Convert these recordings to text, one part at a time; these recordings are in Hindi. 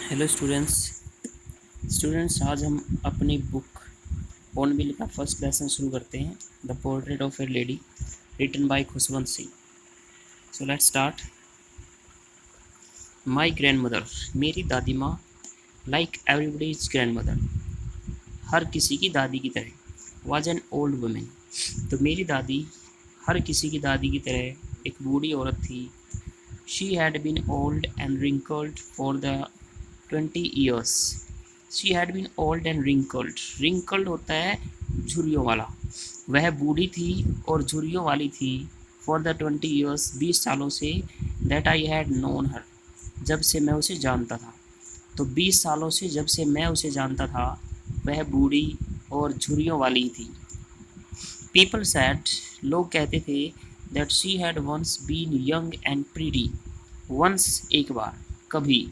हेलो स्टूडेंट्स आज हम अपनी बुक बॉर्नविल का फर्स्ट लेसन शुरू करते हैं। The portrait of a lady written by Khushwant Singh. So let's start. My grandmother, मेरी दादी माँ, लाइक एवरीबडीज ग्रैंड मदर, हर किसी की दादी की तरह, वाज एन ओल्ड वुमेन, तो मेरी दादी हर किसी की दादी की तरह एक बूढ़ी औरत थी। She had been old and wrinkled for the 20 years। She had been old and wrinkled, wrinkled होता है झुर्रियों वाला। वह बूढ़ी थी और झुर्रियों वाली थी। फॉर द 20 years, 20 सालों से। दैट आई हैड नोन हर, जब से मैं उसे जानता था। तो 20 सालों से जब से मैं उसे जानता था वह बूढ़ी और झुर्रियों वाली थी। पीपल सैड, लोग कहते थे, that she had once been young and pretty, once एक बार, कभी,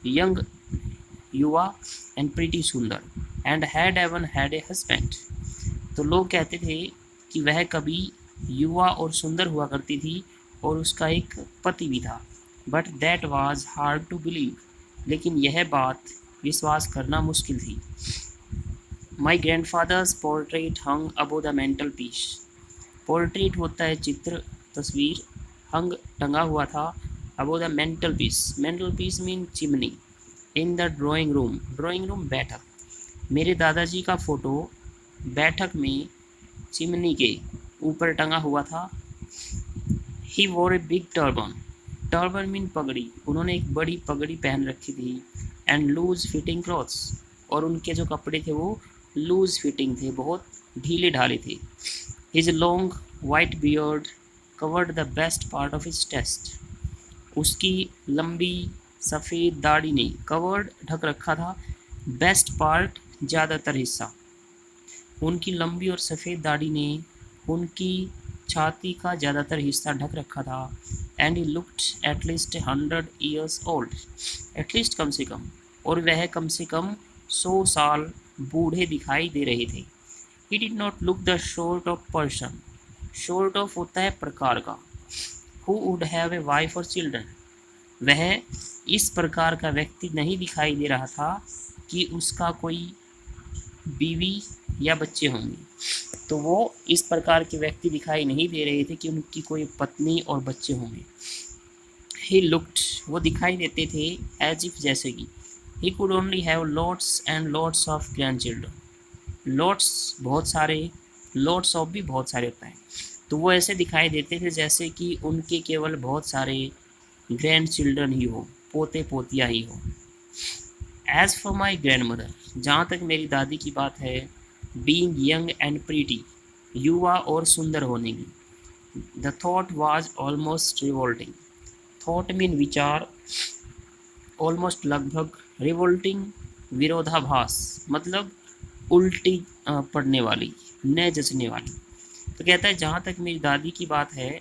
यंग युवा एंड प्रीटी सुंदर, and had even had a husband, तो लोग कहते थे कि वह कभी युवा और सुंदर हुआ करती थी और उसका एक पति भी था। But that was hard to believe, लेकिन यह बात विश्वास करना मुश्किल थी। My grandfather's portrait hung above the mantelpiece, portrait होता है चित्र, तस्वीर, हंग टंगा हुआ था, above the mantelpiece mean चिमनी, इन द ड्राइंग रूम बैठक, मेरे दादाजी का फ़ोटो बैठक में चिमनी के ऊपर टंगा हुआ था। ही वोर ए बिग टर्बन मीन पगड़ी, उन्होंने एक बड़ी पगड़ी पहन रखी थी। एंड लूज फिटिंग क्लॉथ्स, और उनके जो कपड़े थे वो लूज फिटिंग थे, बहुत ढीले ढाले थे। His long white beard covered the best part of his chest, उसकी लंबी सफ़ेद दाढ़ी ने कवर्ड ढक रखा था, बेस्ट पार्ट ज़्यादातर हिस्सा, उनकी लंबी और सफ़ेद दाढ़ी ने उनकी छाती का ज़्यादातर हिस्सा ढक रखा था। And he looked at least 100 years old, at least कम से कम, और वह कम से कम 100 साल बूढ़े दिखाई दे रहे थे। He did not look the short of person, short of होता है प्रकार का, who would have a wife और चिल्ड्रन, वह इस प्रकार का व्यक्ति नहीं दिखाई दे रहा था कि उसका कोई बीवी या बच्चे होंगे। तो वो इस प्रकार के व्यक्ति दिखाई नहीं दे रहे थे कि उनकी कोई पत्नी और बच्चे होंगे। ही लुक्ड, वो दिखाई देते थे, एज इफ जैसे कि, he could only have lots and lots of grand children, lots बहुत सारे, लॉट्स ऑफ भी बहुत सारे होता है, तो वो ऐसे दिखाई देते थे जैसे कि उनके केवल बहुत सारे ग्रैंड चिल्ड्रन ही हो, पोते पोतियाँ ही हो। As for my grandmother, जहाँ तक मेरी दादी की बात है, बीइंग यंग एंड प्रीटी, युवा और सुंदर होने की, the thought was almost revolting, thought mean विचार, ऑलमोस्ट लगभग, रिवोल्टिंग विरोधाभास, मतलब उल्टी पड़ने वाली, न जचने वाली। तो कहता है जहाँ तक मेरी दादी की बात है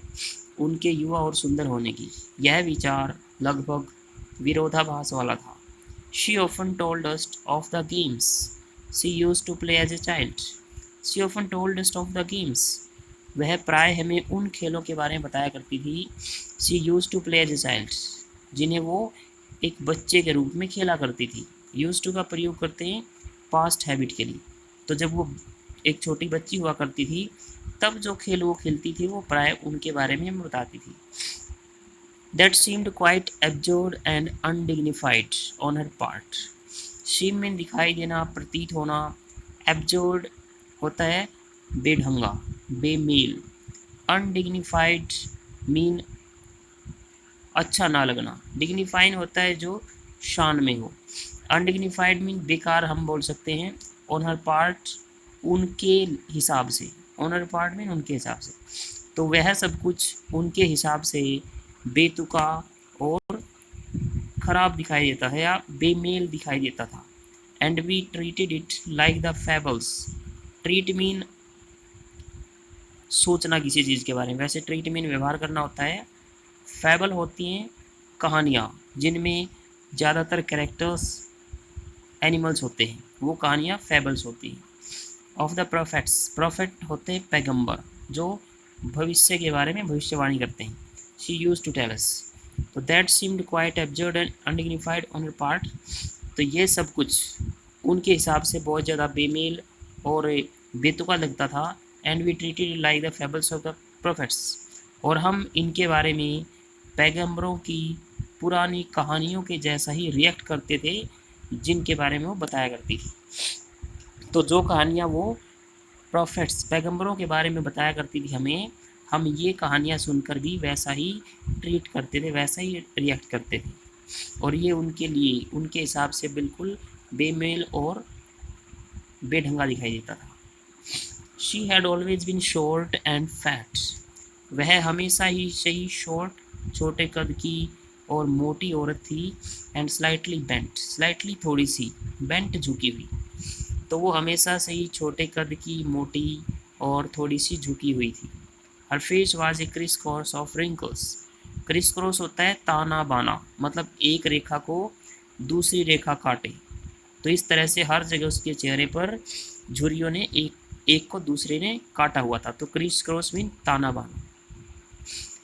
उनके युवा और सुंदर होने की, यह विचार लगभग विरोधाभास वाला था। She often told us of the games she used to play as a child, she often told us of the games, वह प्राय हमें उन खेलों के बारे में बताया करती थी, she used to play as a child, जिन्हें वो एक बच्चे के रूप में खेला करती थी। यूज्ड टू का प्रयोग करते हैं पास्ट हैबिट के लिए, तो जब वो एक छोटी बच्ची हुआ करती थी तब जो खेल वो खेलती थी वो प्राय उनके बारे में हमें बताती थी। That seemed quite absurd and undignified on her part, seem में दिखाई देना, प्रतीत होना, एब्जर्ड होता है बेढंगा, बेमेल, अनडिग्निफाइड मीन अच्छा ना लगना, डिग्निफाइन होता है जो शान में हो, अनडिग्निफाइड मीन बेकार हम बोल सकते हैं, ऑन हर पार्ट उनके हिसाब से, ऑनर पार्ट में उनके हिसाब से, तो वह सब कुछ उनके हिसाब से बेतुका और खराब दिखाई देता है या बेमेल दिखाई देता था। And we treated it like the fables, treat mean सोचना किसी चीज़ के बारे में, वैसे ट्रीट मीन व्यवहार करना होता है। फैबल होती हैं कहानियाँ जिनमें ज़्यादातर कैरेक्टर्स एनिमल्स होते हैं, वो कहानियाँ फैबल्स होती हैं। ऑफ द प्रोफेट्स, प्रोफेट होते पैगंबर जो भविष्य के बारे में भविष्यवाणी करते हैं। She used to tell us, तो that seemed quite absurd and undignified on her part, तो ये सब कुछ उनके हिसाब से बहुत ज़्यादा बेमेल और बेतुका लगता था। And we treated like the fables of the prophets, और हम इनके बारे में पैगंबरों की पुरानी कहानियों के जैसा ही रिएक्ट करते थे जिनके बारे में वो बताया करती थी। तो जो कहानियाँ वो प्रॉफिट्स पैगंबरों के बारे में बताया करती थी हमें, हम ये कहानियाँ सुनकर भी वैसा ही ट्रीट करते थे, वैसा ही रिएक्ट करते थे, और ये उनके लिए उनके हिसाब से बिल्कुल बेमेल और बेढंगा दिखाई देता था। She had always been short and fat, वह हमेशा ही सही शॉर्ट छोटे कद की और मोटी औरत थी। एंड स्लाइटली बेंट, स्लाइटली थोड़ी सी, बेंट झुकी हुई, तो वो हमेशा से ही छोटे कद की, मोटी और थोड़ी सी झुकी हुई थी। Her face was a criss cross of wrinkles, criss cross होता है ताना बाना, मतलब एक रेखा को दूसरी रेखा काटे, तो इस तरह से हर जगह उसके चेहरे पर झुर्रियों ने एक को दूसरे ने काटा हुआ था, तो क्रिस क्रॉस मीन ताना बाना।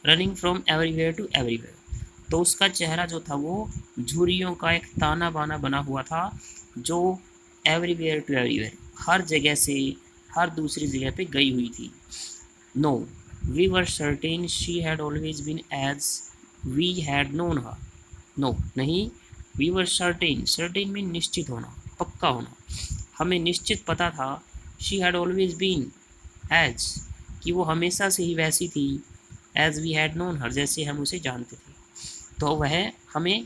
Running from everywhere to everywhere, तो उसका चेहरा जो था वो झुर्रियों का एक ताना बाना बना हुआ था, जो एवरीवेयर टू एवरीवेयर, हर जगह से हर दूसरी जगह पे गई हुई थी। No we were certain she had always been as we had known her, no नहीं, we were certain, certain mean निश्चित होना, पक्का होना, हमें निश्चित पता था, she had always been as, कि वो हमेशा से ही वैसी थी, as we had known her, जैसे हम उसे जानते थे। तो वह हमें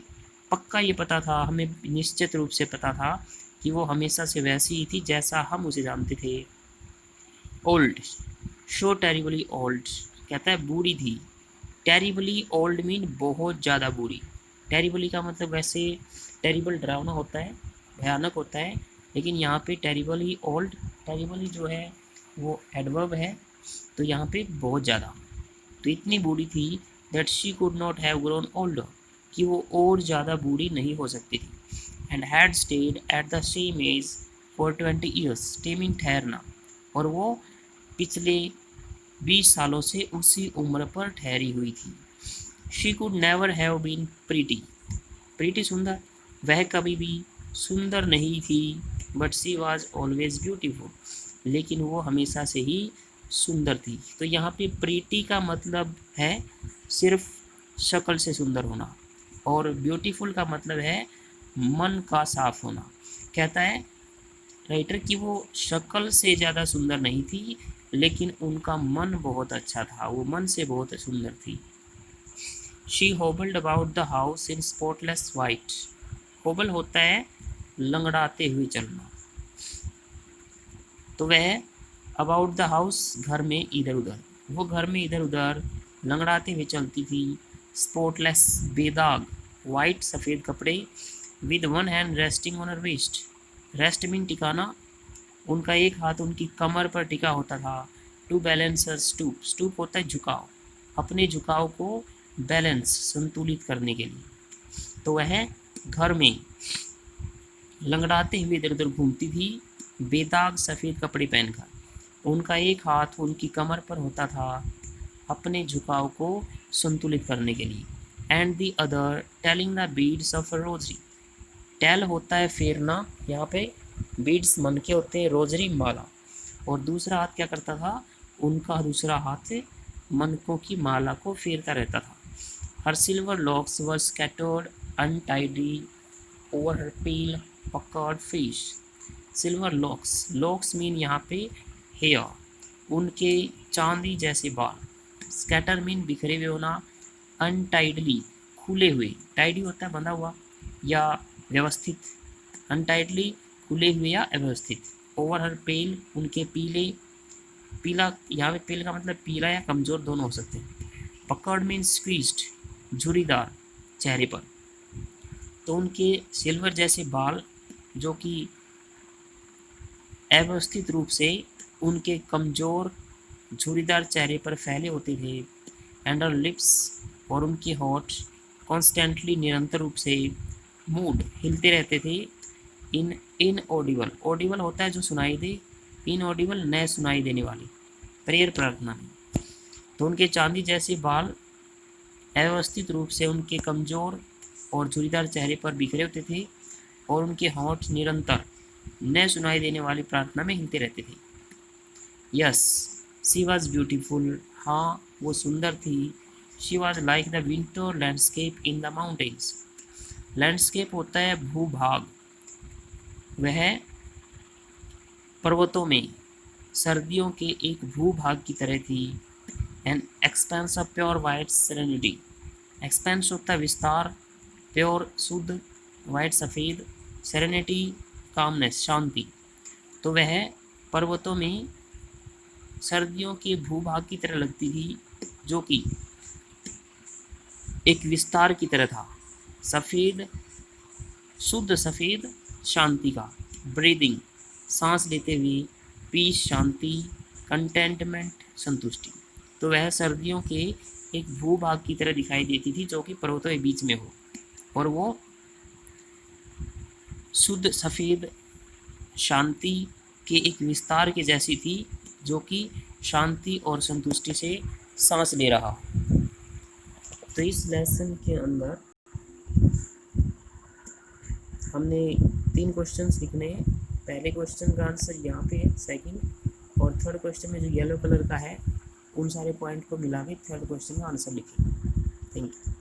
पक्का ये पता था, हमें निश्चित रूप से पता था कि वो हमेशा से वैसी ही थी जैसा हम उसे जानते थे। ओल्ड, शो टेरिबली ओल्ड, कहता है बूढ़ी थी। टेरिबली ओल्ड मीन बहुत ज़्यादा बूढ़ी। टेरिबली का मतलब वैसे टेरिबल डरावना होता है, भयानक होता है, लेकिन यहाँ पे टेरिबली ओल्ड, टेरिबली जो है वो एडवर्ब है, तो यहाँ पे बहुत ज़्यादा, तो इतनी बूढ़ी थी that she could not have grown older, कि वो और ज़्यादा बूढ़ी नहीं हो सकती थी। And had stayed at the same age for 20 years, stay mean ठहरना, और वो पिछले 20 सालों से उसी उम्र पर ठहरी हुई थी। She could never have been pretty, pretty सुंदर, वह कभी भी सुंदर नहीं थी, but she was always beautiful, लेकिन वो हमेशा से ही सुंदर थी। तो यहाँ पे प्रीटी का मतलब है सिर्फ शक्ल से सुंदर होना, और ब्यूटीफुल का मतलब है मन का साफ होना। कहता है राइटर कि वो शक्ल से ज़्यादा सुंदर नहीं थी, लेकिन उनका मन बहुत अच्छा था, वो मन से बहुत सुंदर थी। She hobbled about the house in spotless white, hobble होता है लंगड़ाते हुए चलना, तो वह अबाउट द हाउस घर में इधर उधर, वो घर में इधर उधर लंगड़ाते हुए चलती थी। स्पॉटलेस बेदाग, वाइट सफ़ेद कपड़े, with one hand resting on her waist, rest mean टिकाना, उनका एक हाथ उनकी कमर पर टिका होता था। To balance her stoop, stoop होता है झुकाव, अपने झुकाव को बैलेंस संतुलित करने के लिए, तो वह घर में लंगड़ाते हुए इधर उधर घूमती थी, बेदाग सफ़ेद कपड़े पहनकर। उनका एक हाथ उनकी कमर पर होता था अपने झुकाव को संतुलित करने के लिए। And the other telling the beads of a rosary, tell होता है फेरना, यहाँ पे बीड्स मन के होते हैं, रोजरी माला, और दूसरा हाथ क्या करता था, उनका दूसरा हाथ मनकों की माला को फेरता रहता था। Her silver locks were scattered untidy over her pale puckered face, silver locks, locks mean यहाँ पे हेयर, उनके चांदी जैसे बाल, स्कैटर मीन बिखरे हुए होना, अनटाइडली खुले हुए, टाइडी होता है बंधा हुआ या व्यवस्थित, अनटाइडली खुले हुए या अव्यवस्थित। ओवर हर पेल, उनके पीले, पीला यहाँ पे पेल का मतलब पीला या कमज़ोर दोनों हो सकते हैं। पकड़ मीन स्क्वीज्ड, झुरीदार चेहरे पर, तो उनके सिल्वर जैसे बाल जो कि अव्यवस्थित रूप से उनके कमज़ोर झुरीदार चेहरे पर फैले होते थे। एंड हर लिप्स, और उनके होठ कॉन्स्टेंटली निरंतर रूप से मूड हिलते रहते थे। इन ऑडिबल, ऑडिबल होता है जो सुनाई दे, इन ऑडिबल न सुनाई देने वाली, प्रेयर प्रार्थना में। तो उनके चांदी जैसे बाल अव्यवस्थित रूप से उनके कमज़ोर और झुरीदार चेहरे पर बिखरे होते थे। और उनके होंठ निरंतर न सुनाई देने वाली प्रार्थना में हिलते रहते थे। यस, शी वॉज ब्यूटीफुल, हाँ वो सुंदर थी। She was like the winter landscape in the mountains. Landscape होता है भूभाग, वह पर्वतों में सर्दियों के एक भूभाग की तरह थी। An expense of pure white serenity, expense होता है विस्तार, प्योर शुद्ध, वाइट सफ़ेद, सेरेनिटी कामनेस शांति। तो वह पर्वतों में सर्दियों के भूभाग की तरह लगती थी, जो कि एक विस्तार की तरह था, सफ़ेद, शुद्ध सफ़ेद, शांति का, ब्रीदिंग सांस लेते हुए, पीस शांति, कंटेंटमेंट संतुष्टि। तो वह सर्दियों के एक भूभाग की तरह दिखाई देती थी, जो कि पर्वतों के बीच में हो, और वो शुद्ध सफ़ेद शांति के एक विस्तार के जैसी थी, जो कि शांति और संतुष्टि से सांस ले रहा। तो इस लेसन के अंदर हमने 3 क्वेश्चंस लिखने हैं। पहले क्वेश्चन का आंसर यहाँ पे है, सेकंड और थर्ड क्वेश्चन में जो येलो कलर का है उन सारे पॉइंट को मिला के थर्ड क्वेश्चन का आंसर लिखें। Thank you.